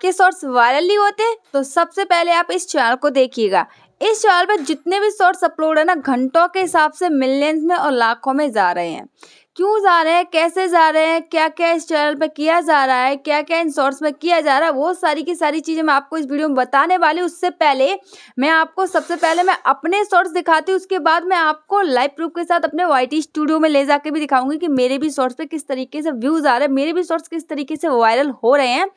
आपके shorts viral नहीं होते तो सबसे पहले आप इस चैनल को देखिएगा। इस चैनल पे जितने भी शॉर्ट्स अपलोड है ना, घंटों के हिसाब से मिलियंस में और लाखों में जा रहे हैं। क्यों जा रहे हैं, कैसे जा रहे हैं, क्या क्या इस चैनल पे किया जा रहा है, क्या क्या इन शॉर्ट्स में किया जा रहा है, वो सारी की सारी चीज़ें मैं आपको इस वीडियो में बताने वाली हूँ। उससे पहले मैं आपको सबसे पहले मैं अपने शॉर्ट्स दिखाती हूँ, उसके बाद मैं आपको लाइव प्रूफ के साथ अपने YT स्टूडियो में ले जाके भी दिखाऊंगी कि मेरे भी शॉर्ट्स पे किस तरीके से व्यूज़ आ रहे हैं, मेरे भी शॉर्ट्स किस तरीके से वायरल हो रहे हैं,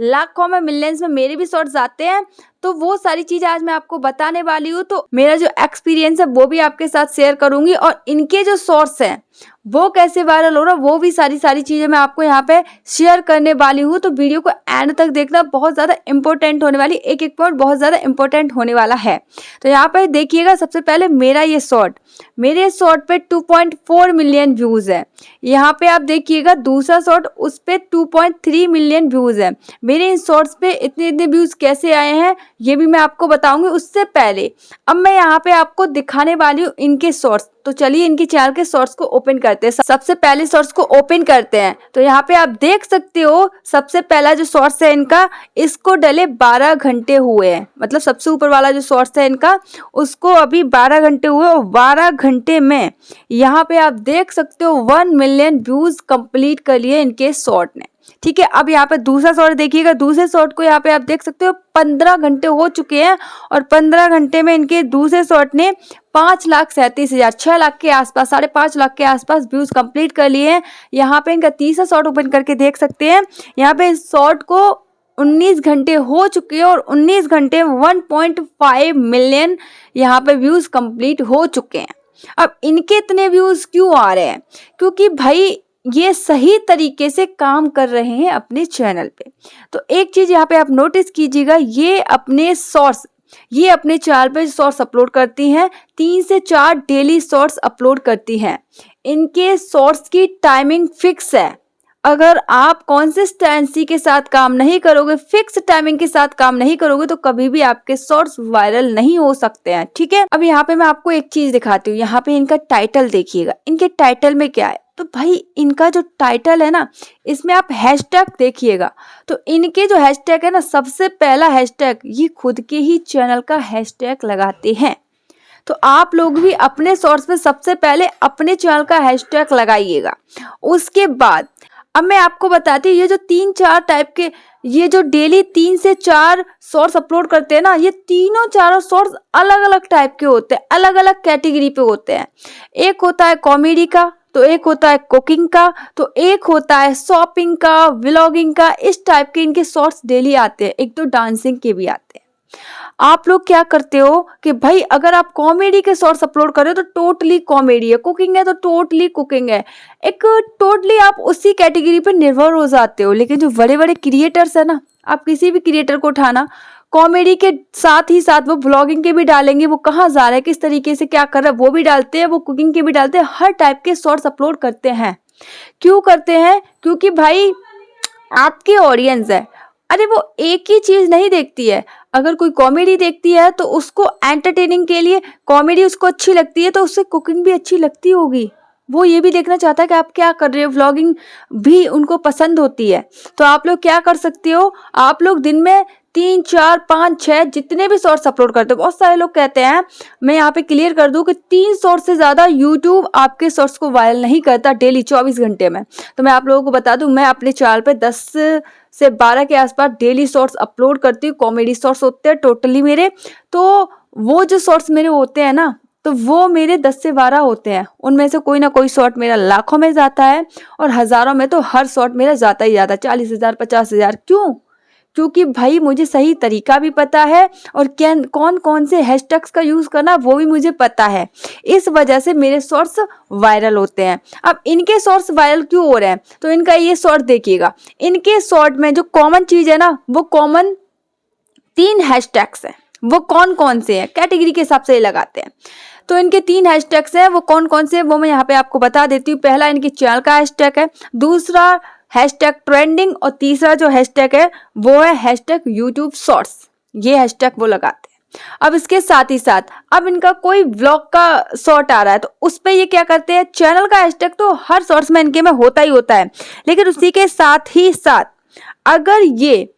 लाखों में मिलियंस में मेरे भी शॉर्ट्स आते हैं। तो वो सारी चीज़ें आज मैं आपको बताने वाली हूँ। तो मेरा जो एक्सपीरियंस है वो भी आपके साथ शेयर करूंगी और इनके जो शॉर्ट्स हैं वो कैसे वायरल हो रहा है वो भी सारी चीज़ें मैं आपको यहाँ पे शेयर करने वाली हूँ। तो वीडियो को एंड तक देखना, बहुत ज़्यादा इंपॉर्टेंट होने वाली, एक एक पॉइंट बहुत ज़्यादा इंपॉर्टेंट होने वाला है। तो यहाँ पे देखिएगा, सबसे पहले मेरा ये शॉर्ट, मेरे शॉर्ट पे 2.4 मिलियन व्यूज़ है। यहाँ पे आप देखिएगा दूसरा शॉर्ट, उस पर 2.3 मिलियन व्यूज़ है। मेरे इन शॉर्ट्स पे इतने व्यूज़ कैसे आए हैं ये भी मैं आपको बताऊंगी। उससे पहले अब मैं यहाँ पे आपको दिखाने वाली हूँ इनके शॉर्ट्स। तो चलिए इनके चैनल के शॉर्ट्स को ओपन करते हैं। सबसे पहले शॉर्ट्स को ओपन करते हैं। तो यहाँ पे आप देख सकते हो, सबसे पहला जो शॉर्ट्स है इनका, इसको डले 12 घंटे हुए हैं। मतलब सबसे ऊपर वाला जो शॉर्ट्स है इनका, उसको अभी 12 घंटे हुए और 12 घंटे में यहाँ पे आप देख सकते हो 1 मिलियन व्यूज कंप्लीट कर लिए इनके शॉर्ट ने। ठीक है, अब यहाँ पे दूसरा शॉर्ट देखिएगा। दूसरे शॉर्ट को यहाँ पे आप देख सकते हो 15 घंटे हो चुके हैं और 15 घंटे में इनके दूसरे शॉर्ट ने 5,37,000, 6 लाख के आसपास, 5.5 लाख के आसपास व्यूज कंप्लीट कर लिए हैं। यहाँ पे इनका तीसरा शॉर्ट ओपन करके देख सकते हैं। यहाँ पे इस शॉर्ट को 19 घंटे हो चुके हैं और 19 घंटे में 1.5 मिलियन यहाँ पे व्यूज कंप्लीट हो चुके हैं। अब इनके इतने व्यूज क्यों आ रहे हैं? क्योंकि भाई ये सही तरीके से काम कर रहे हैं अपने चैनल पे। तो एक चीज यहाँ पे आप नोटिस कीजिएगा, ये अपने चैनल पे शॉर्ट्स अपलोड करती हैं, 3 से 4 डेली शॉर्ट्स अपलोड करती हैं। इनके शॉर्ट्स की टाइमिंग फिक्स है। अगर आप कंसिस्टेंसी के साथ काम नहीं करोगे, फिक्स टाइमिंग के साथ काम नहीं करोगे तो कभी भी आपके शॉर्ट्स वायरल नहीं हो सकते हैं। ठीक है, अब यहाँ पे मैं आपको एक चीज दिखाती हूँ। यहाँ पे इनका टाइटल देखिएगा, इनके टाइटल में क्या है। तो भाई इनका जो टाइटल है ना, इसमें आप हैशटैग देखिएगा। तो इनके जो हैशटैग है ना, सबसे पहला हैशटैग ये खुद के ही चैनल का हैशटैग लगाते हैं। तो आप लोग भी अपने शॉर्ट्स में सबसे पहले अपने चैनल का हैशटैग लगाइएगा। उसके बाद अब मैं आपको बताती हूँ, ये जो 3-4 टाइप के, ये जो डेली 3 से 4 शॉर्ट्स अपलोड करते हैं ना, ये तीनों चारों शॉर्ट्स अलग अलग टाइप के होते हैं, अलग अलग कैटेगरी पे होते हैं। एक होता है कॉमेडी का, तो एक होता है कुकिंग का, तो एक होता है शॉपिंग का, व्लॉगिंग का। इस टाइप के इनके शॉर्ट्स डेली आते हैं। एक तो डांसिंग के भी आते हैं। आप लोग क्या करते हो कि भाई अगर आप कॉमेडी के शॉर्ट्स अपलोड कर रहे हो तो टोटली कॉमेडी है, कुकिंग है तो टोटली कुकिंग है, एक टोटली आप उसी कैटेगरी पे निर्भर हो जाते हो। लेकिन जो बड़े बड़े क्रिएटर्स है ना, आप किसी भी क्रिएटर को उठाना, कॉमेडी के साथ ही साथ वो व्लॉगिंग के भी डालेंगे, वो कहाँ जा रहा है, किस तरीके से क्या कर रहा है वो भी डालते हैं, वो कुकिंग के भी डालते हैं, हर टाइप के शॉर्ट्स अपलोड करते हैं। क्यों करते हैं? क्योंकि भाई आपकी ऑडियंस है, अरे वो एक ही चीज नहीं देखती है। अगर कोई कॉमेडी देखती है तो उसको एंटरटेनिंग के लिए कॉमेडी उसको अच्छी लगती है, तो उससे कुकिंग भी अच्छी लगती होगी। वो ये भी देखना चाहता है कि आप क्या कर रहे हो, व्लॉगिंग भी उनको पसंद होती है। तो आप लोग क्या कर सकते हो, आप लोग दिन में 3, 4, 5, 6 जितने भी शॉर्ट्स अपलोड करते हो। बहुत सारे लोग कहते हैं, मैं यहाँ पे क्लियर कर दूं कि 3 शॉर्ट्स से ज़्यादा यूट्यूब आपके शॉर्ट्स को वायरल नहीं करता डेली 24 घंटे में। तो मैं आप लोगों को बता दूं, मैं अपने चैनल पे 10 से 12 के आसपास डेली शॉर्ट्स अपलोड करती हूँ। कॉमेडी शॉर्ट्स होते हैं टोटली मेरे। तो वो जो शॉर्ट्स मेरे होते हैं ना, तो वो मेरे 10 से 12 होते हैं। उनमें से कोई ना कोई शॉर्ट मेरा लाखों में जाता है और हज़ारों में तो हर शॉर्ट मेरा जाता ही जाता है, 40,000, 50,000। क्यों? क्योंकि भाई मुझे सही तरीका भी पता है और कौन कौन से हैशटैग्स का यूज़ करना वो भी मुझे पता है। इस वजह से मेरे शॉर्ट्स वायरल होते हैं। अब इनके शॉर्ट्स वायरल क्यों हो रहे हैं? तो इनका ये शॉर्ट देखिएगा। इनके शॉर्ट में जो कॉमन चीज़ है ना, वो कॉमन 3 हैशटैग्स हैं। वो कौन कौन से हैं? कैटेगरी के हिसाब से ये लगाते हैं। तो इनके 3 हैशटैग्स हैं, वो कौन कौन से हैं वो मैं यहाँ पे आपको बता देती हूँ। पहला इनके चैनल का हैशटैग है, दूसरा हैशटैग ट्रेंडिंग और तीसरा जो हैशटैग है वो है हैशटैग यूट्यूब शॉर्ट्स। ये हैशटैग वो लगाते हैं। अब इसके साथ ही साथ अब इनका कोई व्लॉग का शॉर्ट आ रहा है तो उस पर ये क्या करते हैं, चैनल का हैशटैग तो हर शॉर्ट्स में इनके में होता ही होता है, लेकिन उसी के साथ ही साथ अगर ये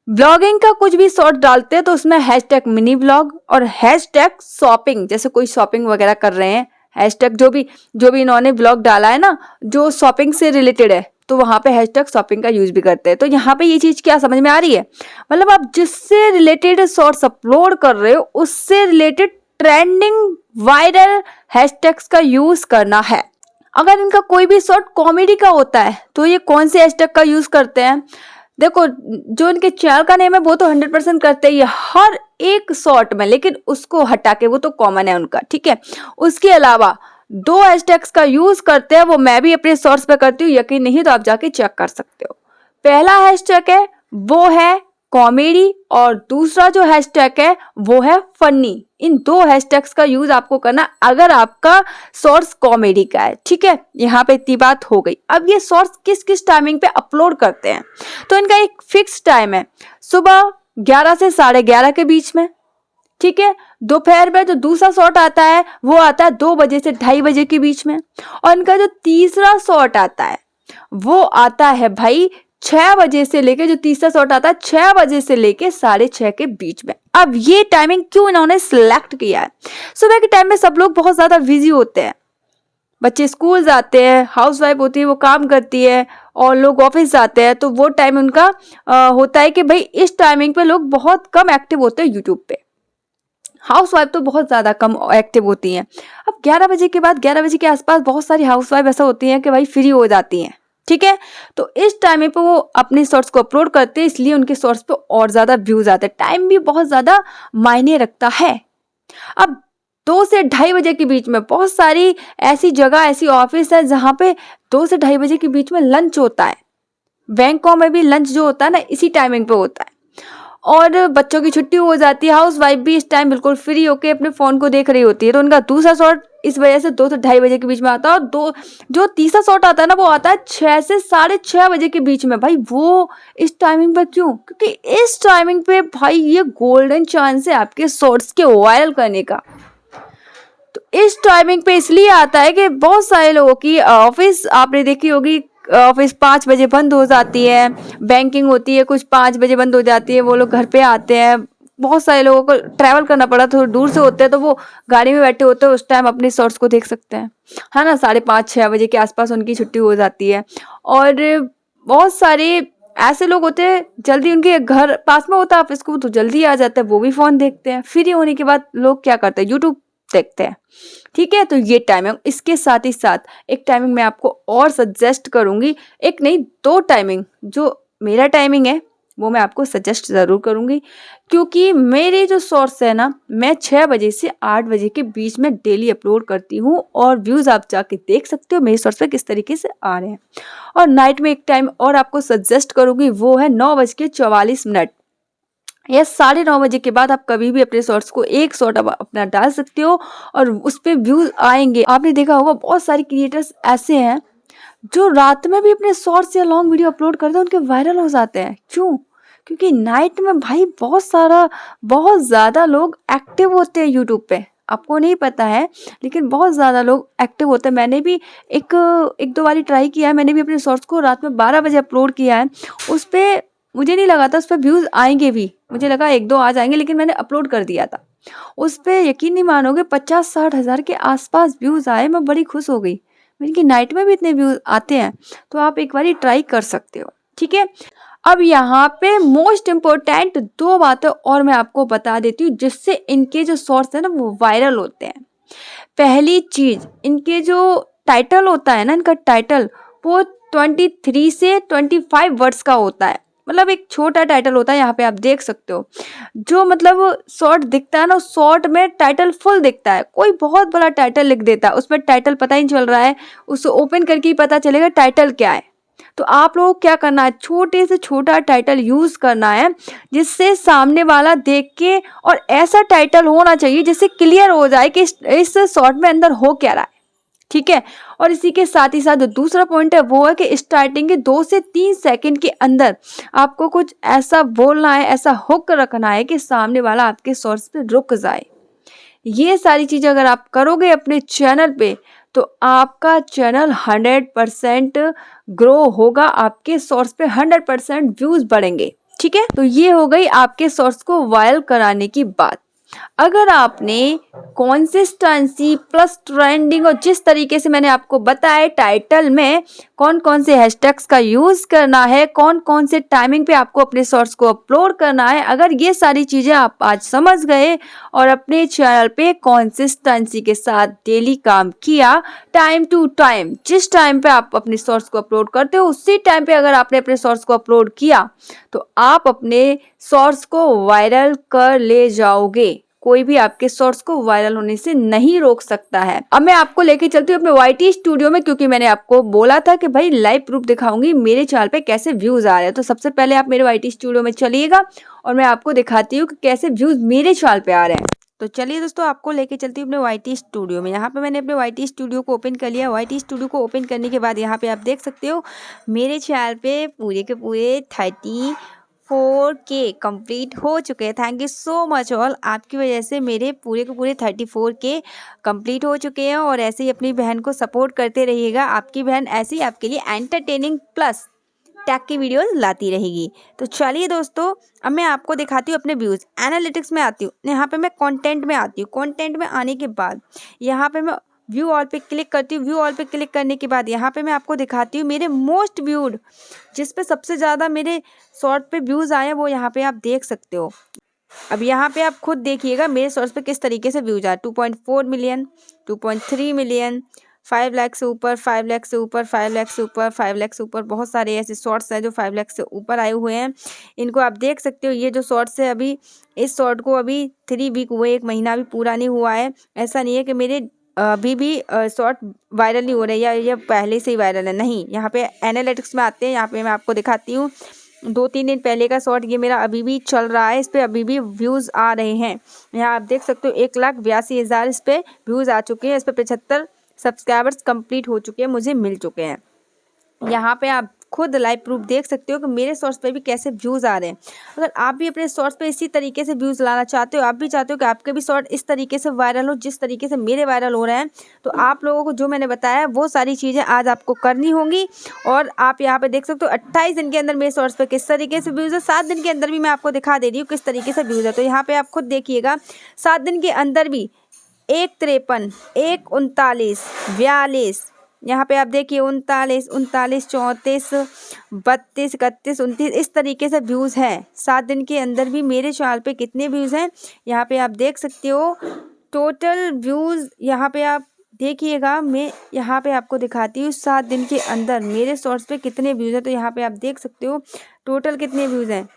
ब्लॉगिंग का कुछ भी शॉर्ट डालते हैं तो उसमें हैशटैग मिनी ब्लॉग और हैशटैग शॉपिंग, जैसे कोई शॉपिंग वगैरह कर रहे हैं, हैशटैग जो भी इन्होंने ब्लॉग डाला है ना जो शॉपिंग से रिलेटेड है तो वहां पे हैशटैग शॉपिंग का यूज भी करते हैं। तो यहाँ पे ये चीज क्या समझ में आ रही है, मतलब आप जिससे रिलेटेड शॉर्ट्स अपलोड कर रहे हो उससे रिलेटेड ट्रेंडिंग वायरल हैशटैग्स का यूज करना है। अगर इनका कोई भी शॉर्ट कॉमेडी का होता है तो ये कौन से हैशटैग का यूज करते हैं, देखो जो इनके चैनल का नेम है वो तो 100% करते ही है हर एक शॉर्ट में, लेकिन उसको हटा के, वो तो कॉमन है उनका, ठीक है। उसके अलावा 2 हैशटैग्स का यूज करते हैं, वो मैं भी अपने शॉर्ट्स पे करती हूँ, यकीन नहीं तो आप जाके चेक कर सकते हो। पहला हैशटैग है वो है कॉमेडी और दूसरा जो हैशटैग है वो है फनी। इन 2 हैशटैग्स का यूज आपको करना अगर आपका शॉर्ट्स कॉमेडी का है, ठीक है। यहाँ पे इतनी बात हो गई। अब ये शॉर्ट्स किस किस टाइमिंग पे अपलोड करते हैं, तो इनका एक फिक्स टाइम है, सुबह 11 से 11:30 के बीच में, ठीक है। दोपहर में जो दूसरा शॉट आता है वो आता है 2 बजे से 2:30 बजे के बीच में, और इनका जो तीसरा शॉट आता है वो आता है भाई 6 बजे से लेके, जो तीसरा शॉट आता है 6 बजे से लेके 6:30 के बीच में। अब ये टाइमिंग क्यों इन्होंने सिलेक्ट किया है, सुबह के टाइम में सब लोग बहुत ज्यादा बिजी होते हैं, बच्चे स्कूल जाते हैं, हाउसवाइफ होती है वो काम करती है, और लोग ऑफिस जाते हैं, तो वो टाइम उनका होता है कि भाई इस टाइमिंग पे लोग बहुत कम एक्टिव होते हैं यूट्यूब पे। हाउसवाइफ तो बहुत ज्यादा कम एक्टिव होती हैं। अब 11 बजे के बाद, 11 बजे के आसपास बहुत सारी हाउसवाइफ ऐसा होती हैं कि भाई फ्री हो जाती हैं, ठीक है। तो इस टाइम पे वो अपने शॉर्ट्स को अपलोड करते हैं, इसलिए उनके शॉर्ट्स पे और ज्यादा व्यूज आते हैं। टाइम भी बहुत ज्यादा मायने रखता है। अब 2 से 2:30 बजे के बीच में बहुत सारी ऐसी जगह, ऐसी ऑफिस है जहाँ पे 2 से 2:30 बजे के बीच में लंच होता है। बैंकों में भी लंच जो होता है ना इसी टाइमिंग पे होता है, और बच्चों की छुट्टी हो जाती है, हाउस वाइफ भी इस टाइम बिल्कुल फ्री होके अपने फोन को देख रही होती है, तो उनका दूसरा शॉट इस वजह से 2 से 2:30 बजे के बीच में आता है। और जो तीसरा शॉट आता है ना वो आता है 6 से 6:30 बजे के बीच में। भाई वो इस टाइमिंग पे क्यों, क्योंकि इस टाइमिंग पे भाई ये गोल्डन चांस है आपके शॉर्ट्स के वायरल करने का। तो इस टाइमिंग पे इसलिए आता है कि बहुत सारे लोगों की ऑफिस आपने देखी होगी, ऑफिस 5 बजे बंद हो जाती है, बैंकिंग होती है कुछ 5 बजे बंद हो जाती है, वो लोग घर पे आते हैं, बहुत सारे लोगों को ट्रैवल करना पड़ा, थोड़ा दूर से होते हैं, तो वो गाड़ी में बैठे होते हैं, उस टाइम अपने शॉर्ट्स को देख सकते हैं, है ना। 5:30-6 बजे के आसपास उनकी छुट्टी हो जाती है। और बहुत सारे ऐसे लोग होते हैं जल्दी, उनके घर पास में होता है ऑफिस को, तो जल्दी आ जाते हैं, वो भी फोन देखते हैं। फ्री होने के बाद लोग क्या करते हैं, यूट्यूब देखते हैं, ठीक है। तो ये टाइमिंग, इसके साथ ही साथ एक टाइमिंग मैं आपको और सजेस्ट करूंगी, एक नहीं 2 टाइमिंग, जो मेरा टाइमिंग है वो मैं आपको सजेस्ट जरूर करूंगी, क्योंकि मेरे जो शॉर्ट्स है ना मैं 6 बजे से 8 बजे के बीच में डेली अपलोड करती हूँ, और व्यूज आप जाके देख सकते हो मेरे शॉर्ट्स पे किस तरीके से आ रहे हैं। और नाइट में एक टाइम और आपको सजेस्ट करूंगी, वो है 9:44। या 9:30 बजे के बाद आप कभी भी अपने शॉर्ट्स को एक शॉर्ट अपना डाल सकते हो और उस पे व्यूज आएंगे। आपने देखा होगा बहुत सारे क्रिएटर्स ऐसे हैं जो रात में भी अपने शॉर्ट्स या लॉन्ग वीडियो अपलोड करते हैं, उनके वायरल हो जाते हैं। क्यों? क्योंकि नाइट में भाई बहुत ज़्यादा लोग एक्टिव होते हैं यूट्यूब पे, आपको नहीं पता है लेकिन बहुत ज़्यादा लोग एक्टिव होते हैं। मैंने भी एक 2 बारी ट्राई किया है, मैंने भी अपने शॉर्ट्स को रात में 12 बजे अपलोड किया है। उस पर मुझे नहीं लगा था उस पर व्यूज़ आएंगे भी, मुझे लगा 1-2 आ जाएंगे, लेकिन मैंने अपलोड कर दिया था। उस पर यकीन नहीं मानोगे 50-60 हज़ार के आसपास व्यूज़ आए। मैं बड़ी खुश हो गई, मैंने कि नाइट में भी इतने व्यूज़ आते हैं, तो आप एक बारी ट्राई कर सकते हो, ठीक है। अब यहाँ पे मोस्ट इम्पोर्टेंट 2 बातें और मैं आपको बता देती हूँ जिससे इनके जो शॉर्ट्स है ना वो वायरल होते हैं। पहली चीज, इनके जो टाइटल होता है ना, इनका टाइटल वो 23 से 25 वर्ड्स का होता है, मतलब एक छोटा टाइटल होता है। यहाँ पे आप देख सकते हो, जो मतलब शॉर्ट दिखता है ना, शॉर्ट में टाइटल फुल दिखता है, कोई बहुत बड़ा टाइटल लिख देता है, उसमें टाइटल पता ही नहीं चल रहा है, उसको ओपन करके ही पता चलेगा टाइटल क्या है। तो आप लोगों को क्या करना है, छोटे से छोटा टाइटल यूज करना है जिससे सामने वाला देख के, और ऐसा टाइटल होना चाहिए जिससे क्लियर हो जाए कि इस शॉर्ट में अंदर हो क्या रहा है, ठीक है। और इसी के साथ ही साथ जो दूसरा पॉइंट है वो है कि स्टार्टिंग के 2 से 3 सेकंड के अंदर आपको कुछ ऐसा बोलना है, ऐसा हुक रखना है कि सामने वाला आपके शॉर्ट्स पे रुक जाए। ये सारी चीजें अगर आप करोगे अपने चैनल पे तो आपका चैनल 100% ग्रो होगा, आपके शॉर्ट्स पे 100% व्यूज बढ़ेंगे, ठीक है, तो ये हो गई आपके शॉर्ट्स को वायरल कराने की बात। अगर आपने कंसिस्टेंसी प्लस ट्रेंडिंग और जिस तरीके से मैंने आपको बताया टाइटल में कौन कौन से हैशटैग्स का यूज करना है, कौन कौन से टाइमिंग पे आपको अपने शॉर्ट्स को अपलोड करना है, अगर ये सारी चीजें आप आज समझ गए और अपने चैनल पे कंसिस्टेंसी के साथ डेली काम किया, टाइम टू टाइम, जिस टाइम पे आप अपने शॉर्ट्स को अपलोड करते हो उसी टाइम पे अगर आपने अपने शॉर्ट्स को अपलोड किया तो आप अपने शॉर्ट्स को वायरल कर ले जाओगे। कोई भी आपके शॉर्ट्स को वायरल होने से नहीं रोक सकता है। अब मैं आपको लेके चलती हूँ अपने YT स्टूडियो में, क्योंकि मैंने आपको बोला था कि भाई लाइव प्रूफ दिखाऊंगी मेरे चैनल पे कैसे व्यूज आ रहे हैं। तो सबसे पहले आप मेरे YT स्टूडियो में चलिएगा और मैं आपको दिखाती हूँ कि कैसे व्यूज मेरे चैनल पे आ रहे हैं। तो चलिए दोस्तों, आपको लेके चलती हूँ अपने YT स्टूडियो में। यहाँ पे मैंने अपने YT स्टूडियो को ओपन कर लिया। YT स्टूडियो को ओपन करने के बाद यहाँ पे आप देख सकते हो मेरे चैनल पे पूरे के पूरे 34K कंप्लीट हो चुके हैं। Thank you so much all, आपकी वजह से मेरे पूरे के पूरे 34K कंप्लीट हो चुके हैं। और ऐसे ही अपनी बहन को सपोर्ट करते रहिएगा। आपकी बहन ऐसे ही आपके लिए एंटरटेनिंग प्लस टैग की वीडियोस लाती रहेगी। तो चलिए दोस्तों, अब मैं आपको दिखाती हूँ अपने व्यूज़। एनालिटिक्स में आती हूँ, यहाँ पे मैं कंटेंट में आती हूँ। कंटेंट में आने के बाद यहाँ पे मैं व्यू ऑल पे क्लिक करती हूँ। व्यू ऑल पे क्लिक करने के बाद यहाँ पे मैं आपको दिखाती हूँ मेरे मोस्ट व्यूड, जिस पे सबसे ज़्यादा मेरे शॉर्ट पे व्यूज़ आए वो यहाँ पे आप देख सकते हो। अब यहाँ पे आप खुद देखिएगा मेरे शॉर्ट्स पे किस तरीके से व्यूज आए। 2.4 मिलियन, 2.3 मिलियन, 5 लाख से ऊपर, 5 लाख से ऊपर, 5 लाख से ऊपर, 5 लाख से ऊपर। बहुत सारे ऐसे शॉर्ट्स हैं जो 5 लाख से ऊपर आए हुए हैं। इनको आप देख सकते हो। ये जो शॉर्ट्स है, अभी इस शॉर्ट को अभी 3 वीक हुए, 1 महीना भी पूरा नहीं हुआ है। ऐसा नहीं है कि मेरे अभी भी शॉर्ट वायरल नहीं हो रहे या ये पहले से ही वायरल है, नहीं। यहाँ पे एनालिटिक्स में आते हैं, यहाँ पे मैं आपको दिखाती हूँ 2-3 दिन पहले का शॉर्ट, ये मेरा अभी भी चल रहा है, इस पे अभी भी व्यूज़ आ रहे हैं। यहाँ आप देख सकते हो 1,82,000 इस पे व्यूज़ आ चुके हैं। इस पे 75 सब्सक्राइबर्स कंप्लीट हो चुके हैं, मुझे मिल चुके हैं। यहाँ पे आप खुद लाइव प्रूफ देख सकते हो कि मेरे शॉर्ट्स पे भी कैसे व्यूज़ आ रहे हैं। अगर आप भी अपने शॉर्ट्स पे इसी तरीके से व्यूज़ लाना चाहते हो, आप भी चाहते हो कि आपके भी शॉर्ट इस तरीके से वायरल हो जिस तरीके से मेरे वायरल हो रहे हैं, तो आप लोगों को जो मैंने बताया वो सारी चीज़ें आज आपको करनी होंगी। और आप यहाँ पे देख सकते हो 28 दिन के अंदर मेरे शॉर्ट्स पे किस तरीके से व्यूज़ है। 7 दिन के अंदर भी मैं आपको दिखा दे रही हूँ किस तरीके से व्यूज़ है। तो यहाँ पर आप खुद देखिएगा 7 दिन के अंदर भी 1,53, 1,39, 42, यहाँ पे आप देखिए 39, 39, 34, 32, 31, 29, इस तरीके से व्यूज़ हैं। 7 दिन के अंदर भी मेरे चैनल पे कितने व्यूज़ हैं यहाँ पे आप देख सकते हो। टोटल व्यूज़ यहाँ पे आप देखिएगा, मैं यहाँ पे आपको दिखाती हूँ 7 दिन के अंदर मेरे शॉर्ट्स पे कितने व्यूज़ हैं। तो यहाँ पे आप देख सकते हो टोटल कितने व्यूज़ हैं।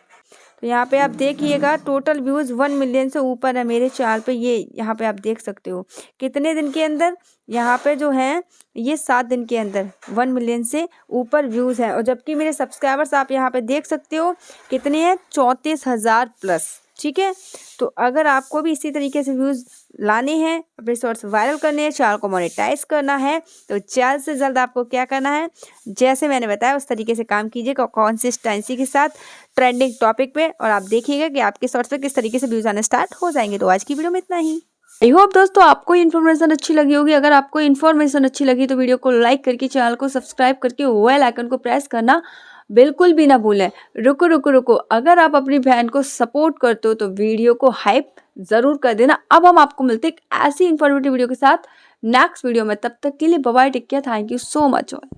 तो यहाँ पे आप देखिएगा टोटल व्यूज़ 1 मिलियन से ऊपर है मेरे चैनल पे। ये यहाँ पे आप देख सकते हो कितने दिन के अंदर, यहाँ पे जो है ये 7 दिन के अंदर 1 मिलियन से ऊपर व्यूज़ हैं। और जबकि मेरे सब्सक्राइबर्स आप यहाँ पे देख सकते हो कितने हैं, 34,000 प्लस। ठीक है, तो अगर आपको भी इसी तरीके से व्यूज़ लाने हैं, अपने शॉर्ट्स वायरल करने हैं, चैनल को मोनेटाइज करना है, तो जल्द से जल्द आपको क्या करना है, जैसे मैंने बताया उस तरीके से काम कीजिएगा कंसिस्टेंसी के साथ ट्रेंडिंग टॉपिक पे, और आप देखिएगा कि आपके शॉर्ट्स पे किस तरीके से व्यूज़ आने स्टार्ट हो जाएंगे। तो आज की वीडियो में इतना ही। आई होप दोस्तों आपको इन्फॉर्मेशन अच्छी लगी होगी। अगर आपको इन्फॉर्मेशन अच्छी लगी तो वीडियो को लाइक करके, चैनल को सब्सक्राइब करके बेल आइकन को प्रेस करना बिल्कुल भी ना भूलें। रुको रुको रुको, अगर आप अपनी बहन को सपोर्ट करते हो तो वीडियो को हाइप जरूर कर देना। अब हम आपको मिलते हैं एक ऐसी इन्फॉर्मेटिव वीडियो के साथ नेक्स्ट वीडियो में। तब तक के लिए bye bye, take care, thank you so much all.